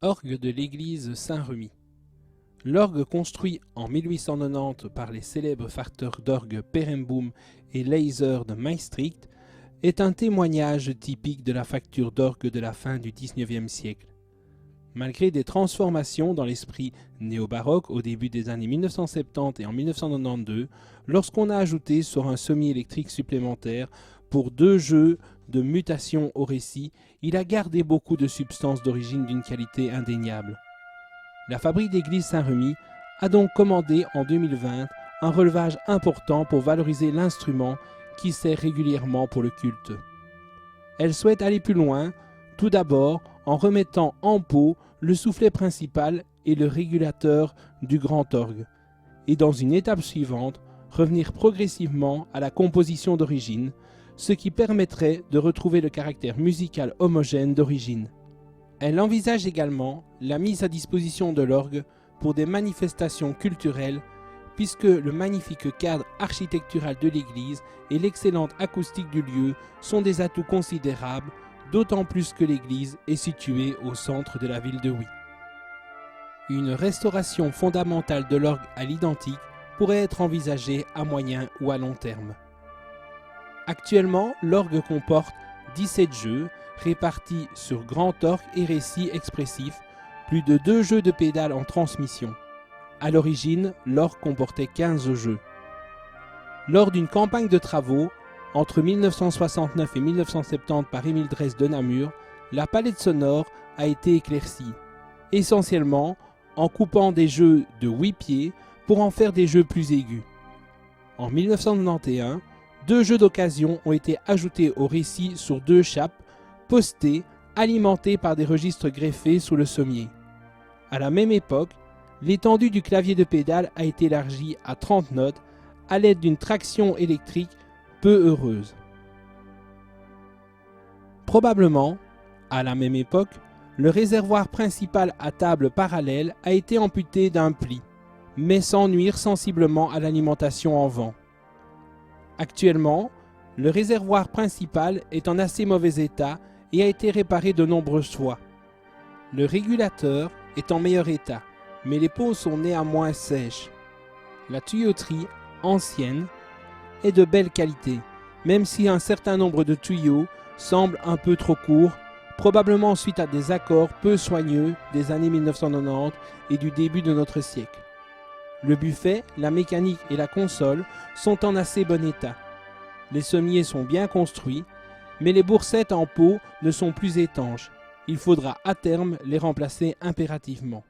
Orgue de l'église Saint-Remy. L'orgue construit en 1890 par les célèbres facteurs d'orgue Perenboom et Leyser de Maastricht est un témoignage typique de la facture d'orgue de la fin du XIXe siècle. Malgré des transformations dans l'esprit néo-baroque au début des années 1970 et en 1992, lorsqu'on a ajouté sur un semi-électrique supplémentaire pour 2 jeux de mutation au récit, il a gardé beaucoup de substances d'origine d'une qualité indéniable. La fabrique d'église Saint-Remy a donc commandé en 2020 un relevage important pour valoriser l'instrument qui sert régulièrement pour le culte. Elle souhaite aller plus loin, tout d'abord en remettant en pot le soufflet principal et le régulateur du grand orgue, et dans une étape suivante, revenir progressivement à la composition d'origine, ce qui permettrait de retrouver le caractère musical homogène d'origine. Elle envisage également la mise à disposition de l'orgue pour des manifestations culturelles, puisque le magnifique cadre architectural de l'église et l'excellente acoustique du lieu sont des atouts considérables, d'autant plus que l'église est située au centre de la ville de Huy. Une restauration fondamentale de l'orgue à l'identique pourrait être envisagée à moyen ou à long terme. Actuellement, l'orgue comporte 17 jeux répartis sur grand orgue et récit expressif, plus de 2 jeux de pédales en transmission. À l'origine, l'orgue comportait 15 jeux. Lors d'une campagne de travaux, entre 1969 et 1970 par Émile Dresse de Namur, la palette sonore a été éclaircie, essentiellement en coupant des jeux de 8 pieds pour en faire des jeux plus aigus. En 1991, 2 jeux d'occasion ont été ajoutés au récit sur 2 chapes, postées, alimentées par des registres greffés sous le sommier. À la même époque, l'étendue du clavier de pédale a été élargie à 30 notes à l'aide d'une traction électrique peu heureuse. Probablement, à la même époque, le réservoir principal à table parallèle a été amputé d'un pli, mais sans nuire sensiblement à l'alimentation en vent. Actuellement, le réservoir principal est en assez mauvais état et a été réparé de nombreuses fois. Le régulateur est en meilleur état, mais les pots sont néanmoins sèches. La tuyauterie, ancienne, est de belle qualité, même si un certain nombre de tuyaux semblent un peu trop courts, probablement suite à des accords peu soigneux des années 1990 et du début de notre siècle. Le buffet, la mécanique et la console sont en assez bon état. Les sommiers sont bien construits, mais les boursettes en peau ne sont plus étanches. Il faudra à terme les remplacer impérativement.